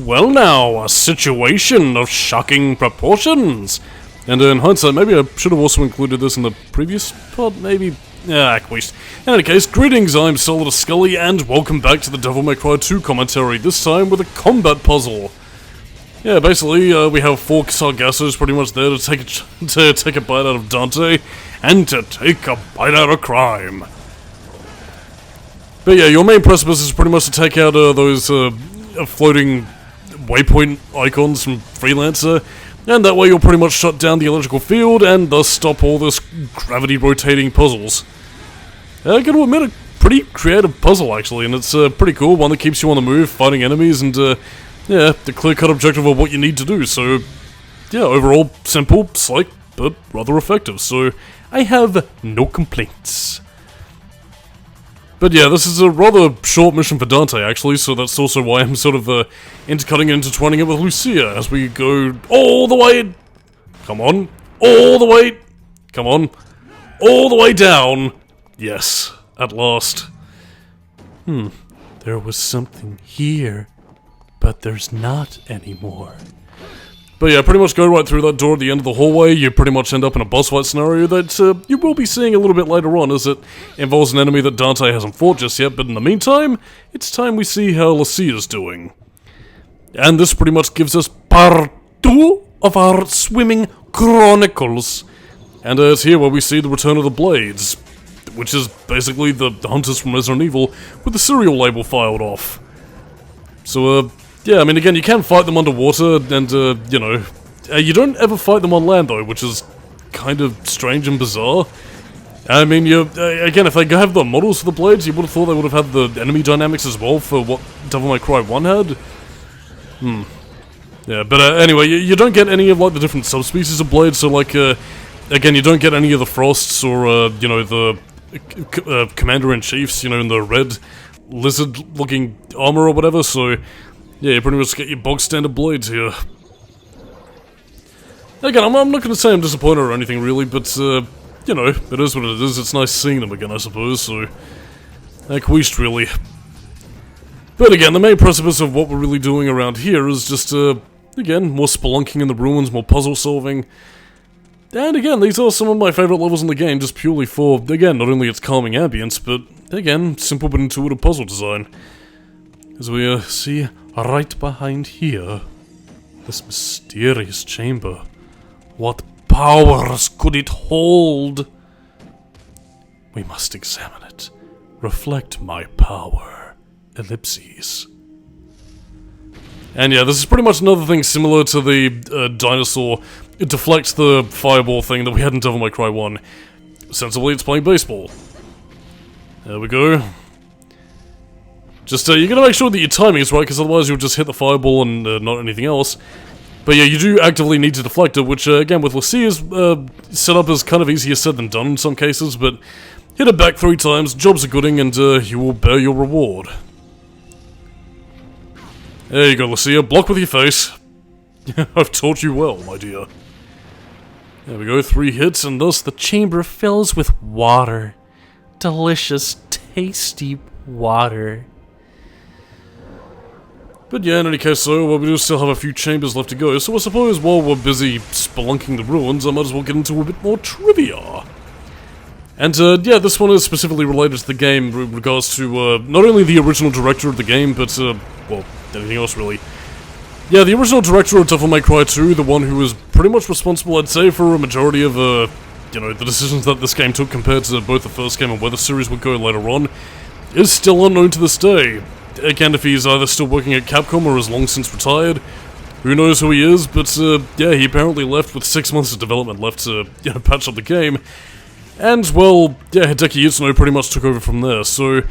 Well now, a situation of shocking proportions. And in hindsight, maybe I should have also included this in the previous pod, maybe? Yeah, queest. In any case, greetings, I'm Solidus-Skully, and welcome back to the Devil May Cry 2 commentary, this time with a combat puzzle. Yeah, basically, we have 4 Sargassos pretty much there to take a bite out of Dante, and to take a bite out of crime. But yeah, your main precipice is pretty much to take out those floating waypoint icons from Freelancer, and that way you'll pretty much shut down the electrical field and thus stop all this gravity rotating puzzles. I gotta admit, a pretty creative puzzle actually, and it's pretty cool, one that keeps you on the move, fighting enemies, and yeah, the clear-cut objective of what you need to do, so yeah, overall simple, slick, but rather effective, so I have no complaints. But yeah, this is a rather short mission for Dante, actually, so that's also why I'm sort of intercutting and intertwining it with Lucia as we go all the way... Come on. All the way... Come on. All the way down. Yes, at last. There was something here, but there's not anymore. But yeah, pretty much go right through that door at the end of the hallway, you pretty much end up in a boss fight scenario that you will be seeing a little bit later on, as it involves an enemy that Dante hasn't fought just yet, but in the meantime, it's time we see how Lucia's doing. And this pretty much gives us part 2 of our swimming chronicles. And it's here where we see the return of the Blades, which is basically the hunters from Resident Evil with the serial label filed off. So, yeah, I mean, again, you can fight them underwater, and, you know, you don't ever fight them on land, though, which is kind of strange and bizarre. I mean, again, if they have the models for the Blades, you would have thought they would have had the enemy dynamics as well for what Devil May Cry 1 had. Yeah, but anyway, you don't get any of, like, the different subspecies of Blades, so, like, again, you don't get any of the Frosts or, you know, the Commander-in-Chiefs, you know, in the red lizard-looking armor or whatever, so... yeah, you pretty much get your bog-standard Blades here. Again, I'm not going to say I'm disappointed or anything, really, but, you know, it is what it is. It's nice seeing them again, I suppose, so... Queest, really. But again, the main precipice of what we're really doing around here is just, again, more spelunking in the ruins, more puzzle-solving. And again, these are some of my favourite levels in the game, just purely for, again, not only its calming ambience, but, again, simple but intuitive puzzle design. As we, see... right behind here, this mysterious chamber. What powers could it hold? We must examine it. Reflect my power. Ellipses. And yeah, this is pretty much another thing similar to the dinosaur. It deflects the fireball thing that we had in Devil May Cry 1. Sensibly, it's playing baseball. There we go. Just, you gotta make sure that your timing is right, because otherwise you'll just hit the fireball and not anything else. But yeah, you do actively need to deflect it, which, again, with Lucia's setup is kind of easier said than done in some cases, but hit it back 3 times, job's a gooding, and you will bear your reward. There you go, Lucia, block with your face. I've taught you well, my dear. There we go, 3 hits, and thus the chamber fills with water. Delicious, tasty water. But yeah, in any case, so, we do still have a few chambers left to go, so I suppose while we're busy spelunking the ruins, I might as well get into a bit more trivia. And, yeah, this one is specifically related to the game in regards to, not only the original director of the game, but, well, anything else, really. Yeah, the original director of Devil May Cry 2, the one who was pretty much responsible, I'd say, for a majority of, you know, the decisions that this game took compared to both the first game and where the series would go later on, is still unknown to this day. Again, if he's either still working at Capcom or has long since retired, who knows who he is, but, yeah, he apparently left with 6 months of development left to, you know, patch up the game. And, well, yeah, Hideki Itsuno pretty much took over from there, so...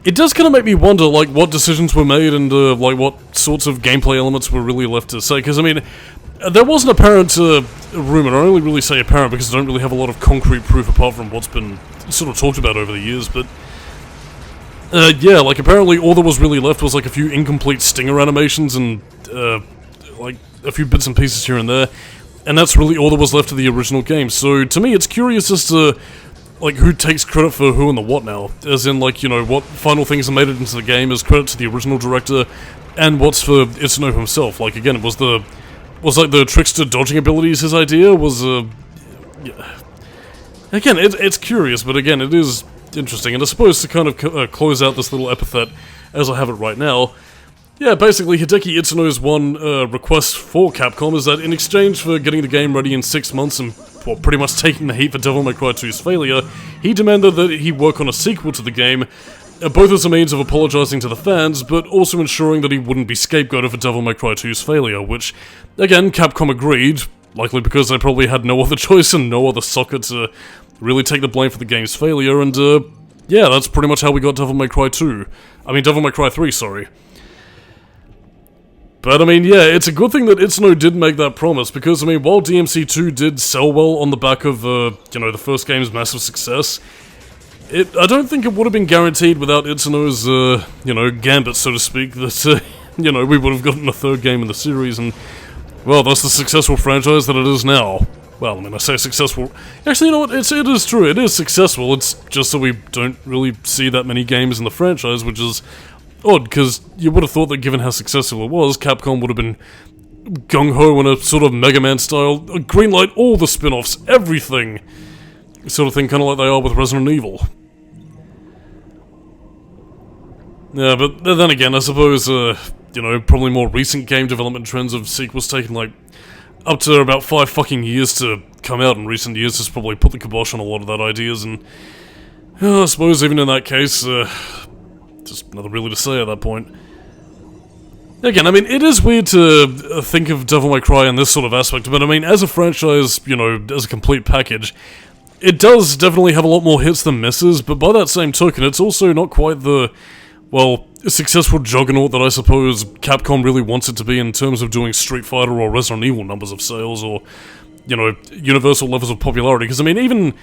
it does kind of make me wonder, like, what decisions were made and, like, what sorts of gameplay elements were really left to say, because, I mean, there was an apparent, rumor, and I only really say apparent because I don't really have a lot of concrete proof apart from what's been sort of talked about over the years, but... yeah, like, apparently all that was really left was, like, a few incomplete stinger animations and, like, a few bits and pieces here and there, and that's really all that was left of the original game, so to me it's curious as to like, who takes credit for who and the what now? As in, like, you know, what final things that made it into the game is credit to the original director, and what's for Itsuno himself. Like, again, was like the trickster dodging abilities his idea? Yeah. Again, it's curious, but again, it is interesting, and I suppose to kind of close out this little epithet as I have it right now, yeah, basically, Hideki Itsuno's one request for Capcom is that in exchange for getting the game ready in 6 months and pretty much taking the heat for Devil May Cry 2's failure, he demanded that he work on a sequel to the game, both as a means of apologizing to the fans, but also ensuring that he wouldn't be scapegoated for Devil May Cry 2's failure, which, again, Capcom agreed, likely because they probably had no other choice and no other socket to really take the blame for the game's failure, and yeah, that's pretty much how we got Devil May Cry 2. I mean, Devil May Cry 3, sorry. But, I mean, yeah, it's a good thing that Itsuno did make that promise, because, I mean, while DMC2 did sell well on the back of, you know, the first game's massive success, I don't think it would have been guaranteed without Itsuno's, you know, gambit, so to speak, that, you know, we would have gotten a third game in the series, and, well, that's the successful franchise that it is now. Well, I mean, I say successful... Actually, you know what, it is true, it is successful, it's just that we don't really see that many games in the franchise, which is odd, because you would have thought that given how successful it was, Capcom would have been gung-ho in a sort of Mega Man style, greenlight all the spin-offs, everything, sort of thing, kind of like they are with Resident Evil. Yeah, but then again, I suppose, you know, probably more recent game development trends of sequels taking, like, up to about 5 fucking years to come out in recent years has probably put the kibosh on a lot of that ideas, and I suppose even in that case, just nothing really to say at that point. Again, I mean, it is weird to think of Devil May Cry in this sort of aspect, but I mean, as a franchise, you know, as a complete package, it does definitely have a lot more hits than misses, but by that same token, it's also not quite the, well, successful juggernaut that I suppose Capcom really wants it to be in terms of doing Street Fighter or Resident Evil numbers of sales, or, you know, universal levels of popularity, because I mean, even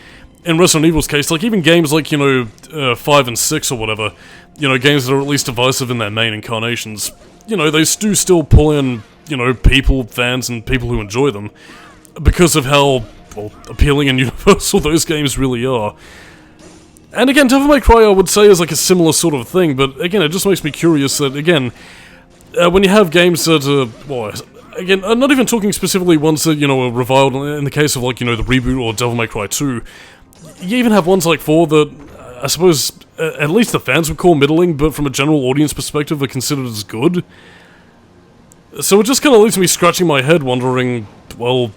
in Resident Evil's case, like, even games like, you know, 5 and 6 or whatever, you know, games that are at least divisive in their main incarnations, you know, they do still pull in, you know, people, fans, and people who enjoy them, because of how, well, appealing and universal those games really are. And again, Devil May Cry, I would say, is like a similar sort of thing, but again, it just makes me curious that, again, when you have games that well, again, I'm not even talking specifically ones that, you know, are reviled in the case of, like, you know, the reboot or Devil May Cry 2, you even have ones like 4 that, I suppose, at least the fans would call middling, but from a general audience perspective are considered as good. So it just kind of leaves me scratching my head wondering, well,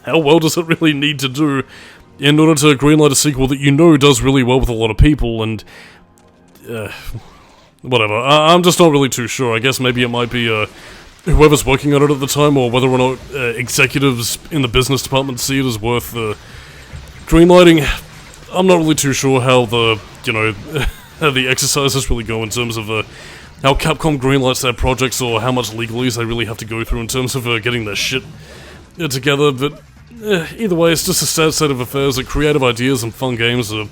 how well does it really need to do in order to greenlight a sequel that you know does really well with a lot of people, and whatever. I'm just not really too sure. I guess maybe it might be whoever's working on it at the time, or whether or not executives in the business department see it as worth greenlighting. I'm not really too sure how the, you know, how the exercises really go in terms of how Capcom greenlights their projects, or how much legalese they really have to go through in terms of getting their shit together, but either way, it's just a sad state of affairs that creative ideas and fun games are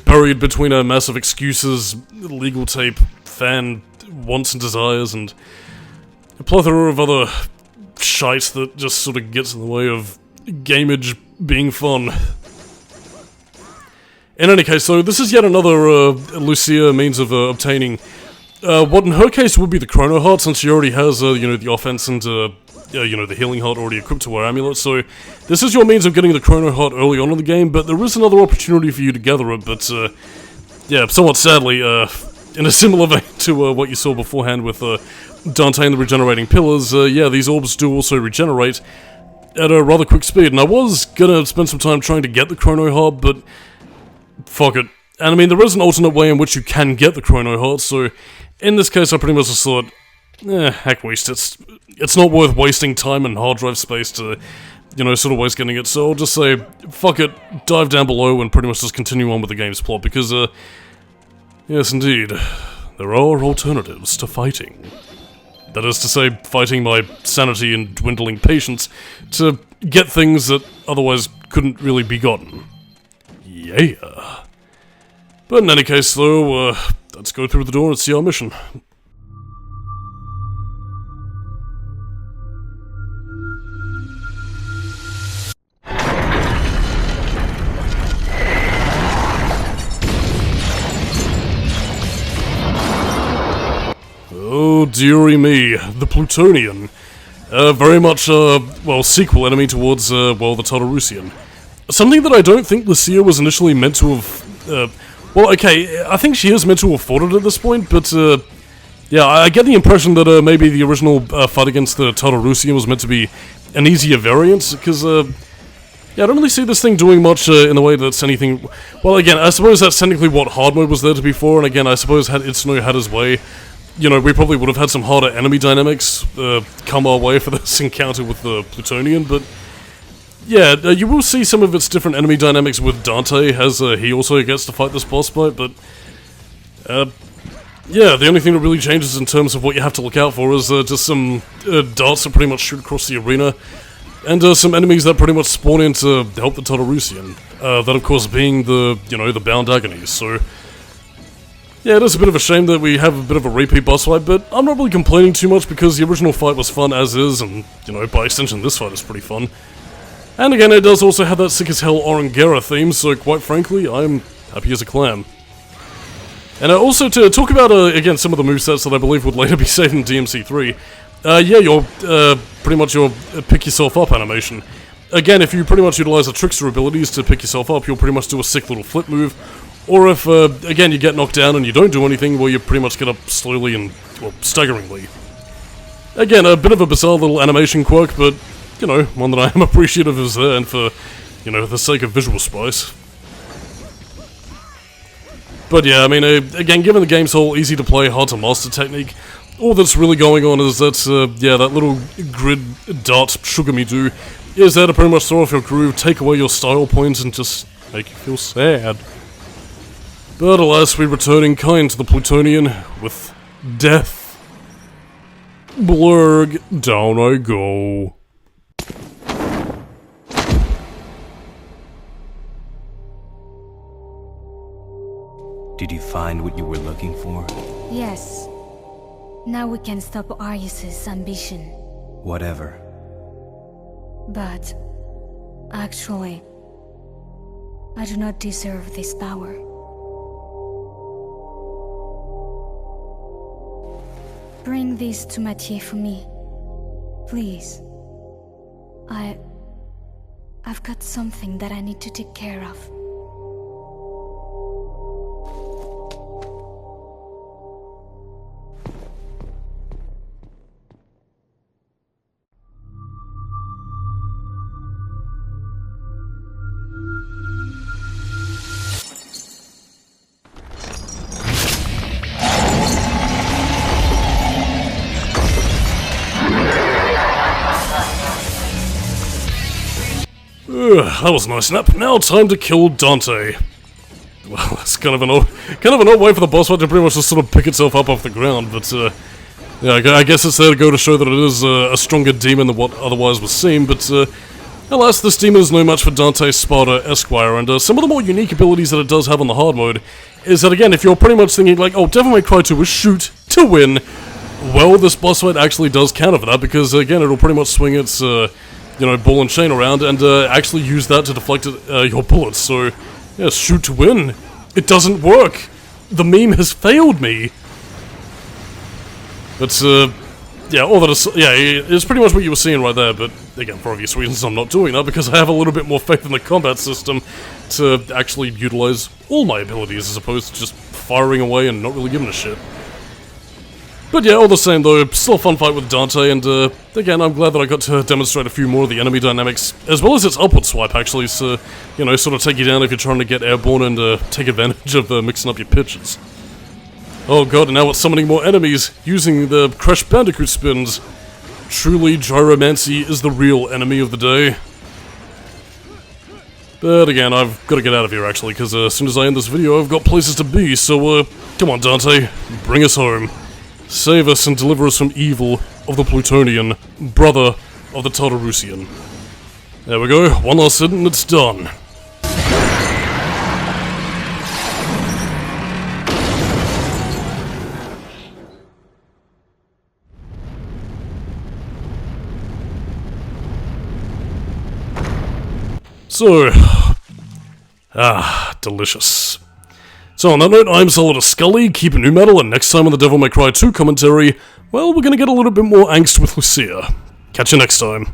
buried between massive excuses, legal tape, fan wants and desires, and a plethora of other shite that just sort of gets in the way of gameage being fun. In any case, so this is yet another Lucia means of obtaining what in her case would be the Chrono Heart, since she already has, you know, the offense and you know, the healing heart already equipped to her amulet, so this is your means of getting the Chrono Heart early on in the game, but there is another opportunity for you to gather it, but, yeah, somewhat sadly, in a similar vein to what you saw beforehand with Dante and the Regenerating Pillars, yeah, these orbs do also regenerate at a rather quick speed, and I was gonna spend some time trying to get the Chrono Heart, but fuck it. And I mean, there is an alternate way in which you can get the Chrono Heart, so in this case I pretty much just thought, heck waste, it's not worth wasting time and hard drive space to, you know, sort of waste getting it, so I'll just say, fuck it, dive down below and pretty much just continue on with the game's plot, because, yes indeed, there are alternatives to fighting. That is to say, fighting my sanity and dwindling patience to get things that otherwise couldn't really be gotten. Yeah. But in any case, though, let's go through the door and see our mission. Oh, dearie me, the Plutonian. Very much, well, sequel enemy towards, well, the Tartarusian. Something that I don't think Lucia was initially meant to have, well, okay, I think she is meant to have fought it at this point, but, yeah, I get the impression that, maybe the original, fight against the Tartarusian was meant to be an easier variant, because, yeah, I don't really see this thing doing much, in the way that's anything... Well, again, I suppose that's technically what hard mode was there to be for, and again, I suppose had Itsuno had his way, you know, we probably would have had some harder enemy dynamics, come our way for this encounter with the Plutonian, but... Yeah, you will see some of its different enemy dynamics with Dante, as he also gets to fight this boss fight, but... yeah, the only thing that really changes in terms of what you have to look out for is just some darts that pretty much shoot across the arena, and some enemies that pretty much spawn in to help the Tartarusian. That, of course, being the, you know, the bound agonies, so... Yeah, it is a bit of a shame that we have a bit of a repeat boss fight, but I'm not really complaining too much because the original fight was fun as is, and, you know, by extension this fight is pretty fun. And again, it does also have that sick as hell Orangera theme, so quite frankly, I'm happy as a clam. And also to talk about, again, some of the movesets that I believe would later be saved in DMC3, yeah, your, pretty much your pick yourself up animation. Again, if you pretty much utilize the trickster abilities to pick yourself up, you'll pretty much do a sick little flip move. Or if, again, you get knocked down and you don't do anything, well, you pretty much get up slowly and, well, staggeringly. Again, a bit of a bizarre little animation quirk, but, you know, one that I am appreciative is there, and for, you know, the sake of visual spice. But yeah, I mean, again, given the game's whole easy-to-play, hard-to-master technique, all that's really going on is that, yeah, that little grid dart sugar-me-do is there to pretty much throw off your groove, take away your style points, and just make you feel sad. But alas, we return in kind to the Plutonian with death. Blurg, down I go. Did you find what you were looking for? Yes. Now we can stop Arius's ambition. Whatever. But... actually... I do not deserve this power. Bring this to Mathieu for me. Please. I've got something that I need to take care of. That was a nice snap. Now time to kill Dante. Well, that's kind of an odd way for the boss fight to pretty much just sort of pick itself up off the ground, but yeah, I guess it's there to go to show that it is a stronger demon than what otherwise would seem, but alas, this demon is no match for Dante's Sparta Esquire, and some of the more unique abilities that it does have on the hard mode is that, again, if you're pretty much thinking like, oh, Devil May Cry 2 is shoot to win, well, this boss fight actually does counter for that, because, again, it'll pretty much swing its, you know, ball and chain around and actually use that to deflect your bullets, so, yeah, shoot to win. It doesn't work. The meme has failed me. But, yeah, all that is, yeah, it's pretty much what you were seeing right there, but, again, for obvious reasons, I'm not doing that, because I have a little bit more faith in the combat system to actually utilize all my abilities, as opposed to just firing away and not really giving a shit. But yeah, all the same though, still a fun fight with Dante, and again, I'm glad that I got to demonstrate a few more of the enemy dynamics, as well as its upward swipe actually, so, you know, sort of take you down if you're trying to get airborne and take advantage of mixing up your pitches. Oh god, and now it's summoning more enemies, using the Crash Bandicoot spins. Truly, gyromancy is the real enemy of the day. But again, I've got to get out of here actually, because as soon as I end this video, I've got places to be, so come on Dante, bring us home. Save us and deliver us from evil of the Plutonian, brother of the Tartarusian. There we go, one last hit and it's done. So, delicious. So on that note, I'm Solidus-Skully, keep it new metal, and next time on the Devil May Cry 2 commentary, well, we're gonna get a little bit more angst with Lucia. Catch you next time.